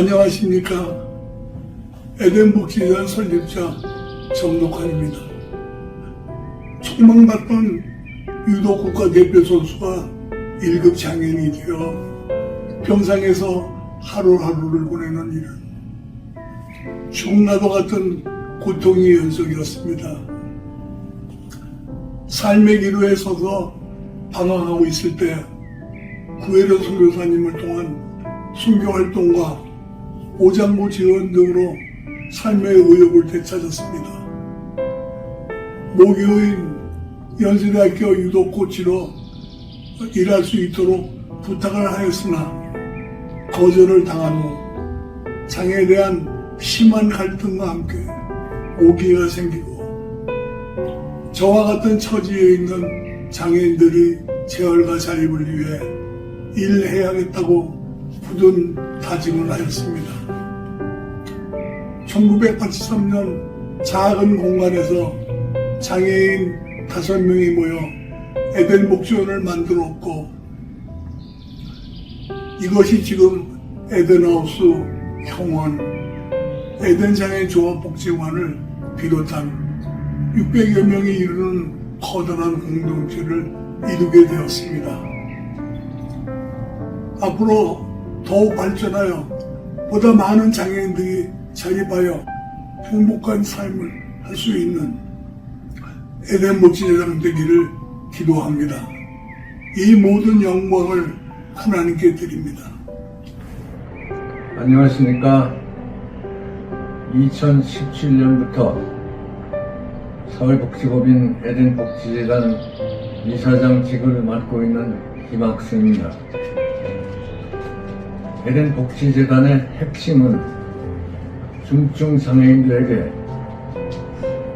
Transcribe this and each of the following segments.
안녕하십니까. 에덴복지재단 설립자 정덕환입니다. 촉망받던 유도 국가대표 선수가 1급 장애인이 되어 병상에서 하루하루를 보내는 일은 죽나도 같은 고통의 연속이었습니다. 삶의 기로에 서서 방황하고 있을 때 구혜련 선교사님을 통한 순교활동과 오장구 지원 등으로 삶의 의욕을 되찾았습니다. 모교인 연세대학교 유도코치로 일할 수 있도록 부탁을 하였으나 거절을 당한 후 장애에 대한 심한 갈등과 함께 오기가 생기고 저와 같은 처지에 있는 장애인들이 재활과 자립을 위해 일해야겠다고 굳은 다짐을 하였습니다. 1983년 작은 공간에서 장애인 5명이 모여 에덴복지원을 만들었고 이것이 지금 에덴하우스 형원, 에덴장애인 종합복지관을 비롯한 600여 명이 이루는 커다란 공동체를 이루게 되었습니다. 앞으로 더욱 발전하여 보다 많은 장애인들이 자립하여 행복한 삶을 할 수 있는 에덴복지재단 되기를 기도합니다. 이 모든 영광을 하나님께 드립니다. 안녕하십니까. 2017년부터 사회복지법인 에덴복지재단 이사장직을 맡고 있는 김학수입니다. 에덴복지재단의 핵심은 중증장애인들에게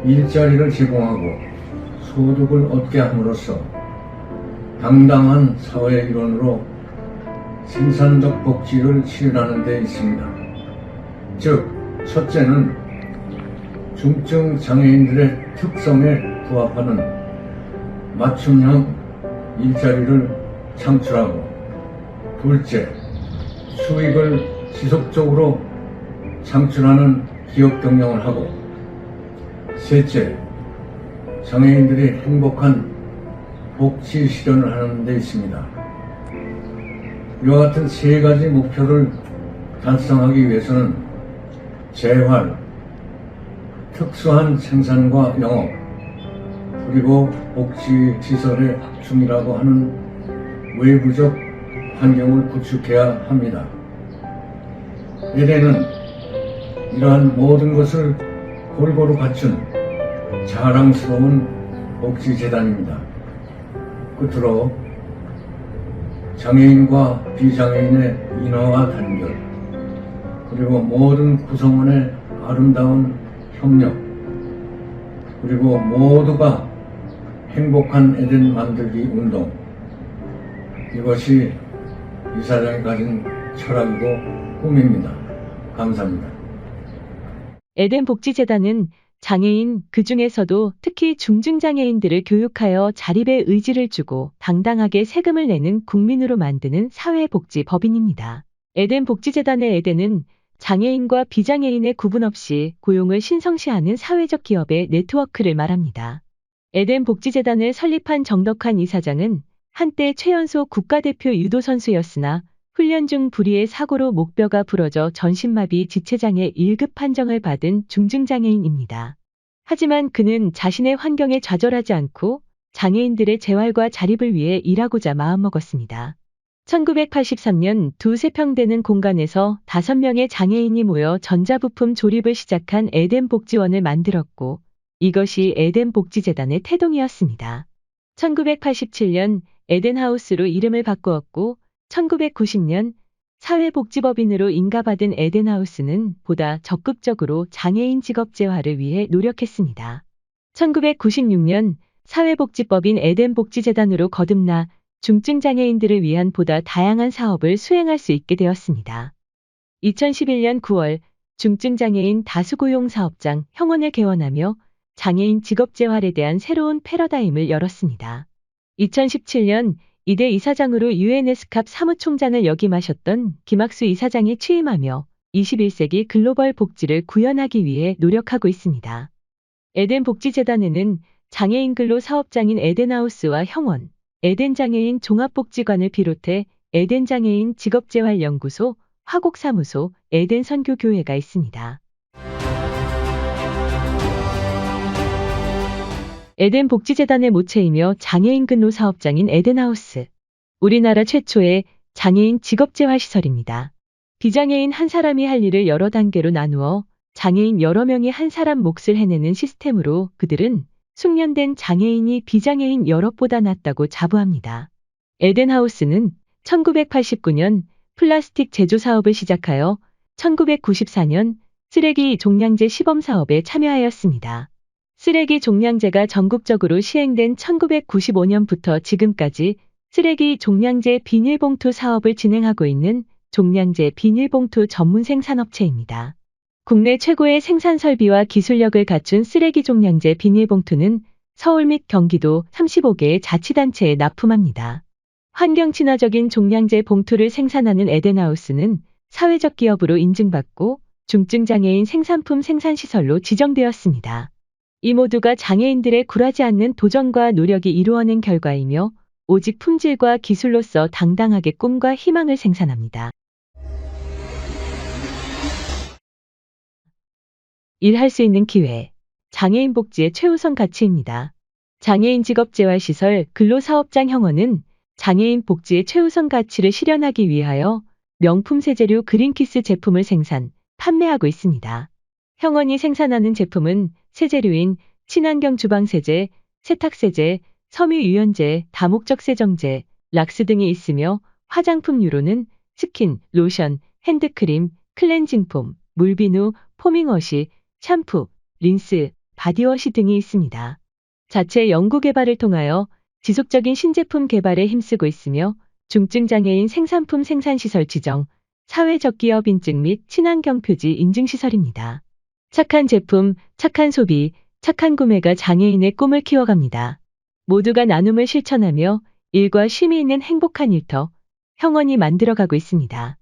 일자리를 제공하고 소득을 얻게 함으로써 당당한 사회 일원으로 생산적 복지를 실현하는 데 있습니다. 즉, 첫째는 중증장애인들의 특성에 부합하는 맞춤형 일자리를 창출하고, 둘째, 수익을 지속적으로 창출하는 기업 경영을 하고, 셋째, 장애인들이 행복한 복지 실현을 하는 데 있습니다. 이와 같은 세 가지 목표를 달성하기 위해서는 재활, 특수한 생산과 영업, 그리고 복지시설의 확충이라고 하는 외부적 환경을 구축해야 합니다. 에덴은 이러한 모든 것을 골고루 갖춘 자랑스러운 복지재단입니다. 끝으로 장애인과 비장애인의 인화와 단결, 그리고 모든 구성원의 아름다운 협력, 그리고 모두가 행복한 에덴 만들기 운동, 이것이 이사장이 가진 철학이고 꿈입니다. 감사합니다. 에덴복지재단은 장애인, 그 중에서도 특히 중증장애인들을 교육하여 자립의 의지를 주고 당당하게 세금을 내는 국민으로 만드는 사회복지법인입니다. 에덴복지재단의 에덴은 장애인과 비장애인의 구분 없이 고용을 신성시하는 사회적 기업의 네트워크를 말합니다. 에덴복지재단을 설립한 정덕환 이사장은 한때 최연소 국가대표 유도선수였으나 훈련 중 불의의 사고로 목뼈가 부러져 전신마비 지체장애 1급 판정을 받은 중증장애인입니다. 하지만 그는 자신의 환경에 좌절하지 않고 장애인들의 재활과 자립을 위해 일하고자 마음먹었습니다. 1983년 2~3평 되는 공간에서 5명의 장애인이 모여 전자부품 조립을 시작한 에덴복지원을 만들었고 이것이 에덴복지재단의 태동이었습니다. 1987년 에덴하우스로 이름을 바꾸었고 1990년 사회복지법인으로 인가받은 에덴하우스는 보다 적극적으로 장애인 직업재활을 위해 노력했습니다. 1996년 사회복지법인 에덴복지재단으로 거듭나 중증장애인들을 위한 보다 다양한 사업을 수행할 수 있게 되었습니다. 2011년 9월 중증장애인 다수고용 사업장 형원을 개원하며 장애인 직업재활에 대한 새로운 패러다임을 열었습니다. 2017년 이대 이사장으로 UNSCAP 사무총장을 역임하셨던 김학수 이사장이 취임하며 21세기 글로벌 복지를 구현하기 위해 노력하고 있습니다. 에덴 복지재단에는 장애인 근로 사업장인 에덴하우스와 형원, 에덴 장애인 종합복지관을 비롯해 에덴 장애인 직업재활연구소, 화곡사무소, 에덴 선교교회가 있습니다. 에덴 복지재단의 모체이며 장애인 근로 사업장인 에덴하우스. 우리나라 최초의 장애인 직업재활시설입니다. 비장애인 한 사람이 할 일을 여러 단계로 나누어 장애인 여러 명이 한 사람 몫을 해내는 시스템으로 그들은 숙련된 장애인이 비장애인 여럿보다 낫다고 자부합니다. 에덴하우스는 1989년 플라스틱 제조 사업을 시작하여 1994년 쓰레기 종량제 시범 사업에 참여하였습니다. 쓰레기 종량제가 전국적으로 시행된 1995년부터 지금까지 쓰레기 종량제 비닐봉투 사업을 진행하고 있는 종량제 비닐봉투 전문 생산업체입니다. 국내 최고의 생산 설비와 기술력을 갖춘 쓰레기 종량제 비닐봉투는 서울 및 경기도 35개의 자치단체에 납품합니다. 환경 친화적인 종량제 봉투를 생산하는 에덴하우스는 사회적 기업으로 인증받고 중증장애인 생산품 생산시설로 지정되었습니다. 이 모두가 장애인들의 굴하지 않는 도전과 노력이 이루어낸 결과이며 오직 품질과 기술로서 당당하게 꿈과 희망을 생산합니다. 일할 수 있는 기회. 장애인 복지의 최우선 가치입니다. 장애인 직업재활시설 근로사업장 형원은 장애인 복지의 최우선 가치를 실현하기 위하여 명품 세제류 그린키스 제품을 생산, 판매하고 있습니다. 형원이 생산하는 제품은 세제류인 친환경 주방세제, 세탁세제, 섬유유연제, 다목적 세정제, 락스 등이 있으며 화장품류로는 스킨, 로션, 핸드크림, 클렌징폼, 물비누, 포밍워시, 샴푸, 린스, 바디워시 등이 있습니다. 자체 연구개발을 통하여 지속적인 신제품 개발에 힘쓰고 있으며 중증장애인 생산품 생산시설 지정, 사회적 기업 인증 및 친환경 표지 인증시설입니다. 착한 제품, 착한 소비, 착한 구매가 장애인의 꿈을 키워갑니다. 모두가 나눔을 실천하며 일과 쉼이 있는 행복한 일터, 형원이 만들어가고 있습니다.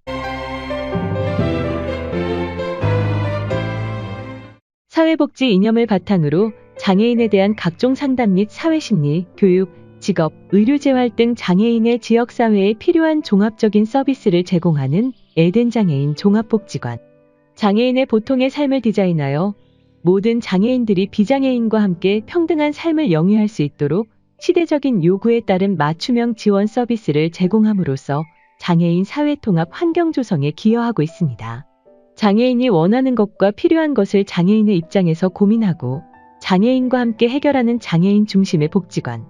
사회복지 이념을 바탕으로 장애인에 대한 각종 상담 및 사회심리, 교육, 직업, 의료재활 등 장애인의 지역사회에 필요한 종합적인 서비스를 제공하는 에덴 장애인 종합복지관. 장애인의 보통의 삶을 디자인하여 모든 장애인들이 비장애인과 함께 평등한 삶을 영위할 수 있도록 시대적인 요구에 따른 맞춤형 지원 서비스를 제공함으로써 장애인 사회통합 환경 조성에 기여하고 있습니다. 장애인이 원하는 것과 필요한 것을 장애인의 입장에서 고민하고 장애인과 함께 해결하는 장애인 중심의 복지관.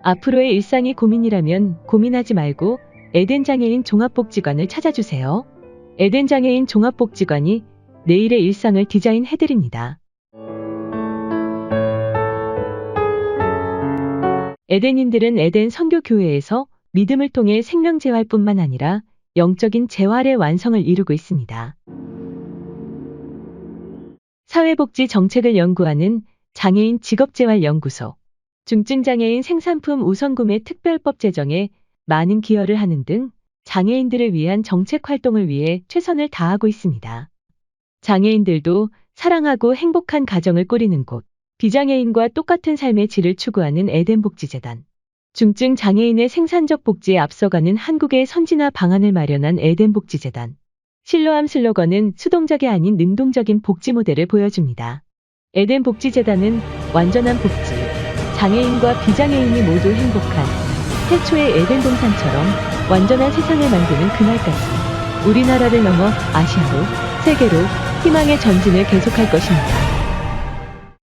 앞으로의 일상이 고민이라면 고민하지 말고 에덴 장애인 종합복지관을 찾아주세요. 에덴 장애인 종합복지관이 내일의 일상을 디자인해드립니다. 에덴인들은 에덴 선교교회에서 믿음을 통해 생명재활뿐만 아니라 영적인 재활의 완성을 이루고 있습니다. 사회복지 정책을 연구하는 장애인 직업재활연구소, 중증장애인 생산품 우선구매 특별법 제정에 많은 기여를 하는 등 장애인들을 위한 정책 활동을 위해 최선을 다하고 있습니다. 장애인들도 사랑하고 행복한 가정을 꾸리는 곳, 비장애인과 똑같은 삶의 질을 추구하는 에덴 복지재단, 중증 장애인의 생산적 복지에 앞서가는 한국의 선진화 방안을 마련한 에덴 복지재단. 실로암 슬로건은 수동적이 아닌 능동적인 복지 모델을 보여줍니다. 에덴 복지재단은 완전한 복지, 장애인과 비장애인이 모두 행복한 태초의 에덴 동산처럼 완전한 세상을 만드는 그날까지 우리나라를 넘어 아시아로, 세계로 희망의 전진을 계속할 것입니다.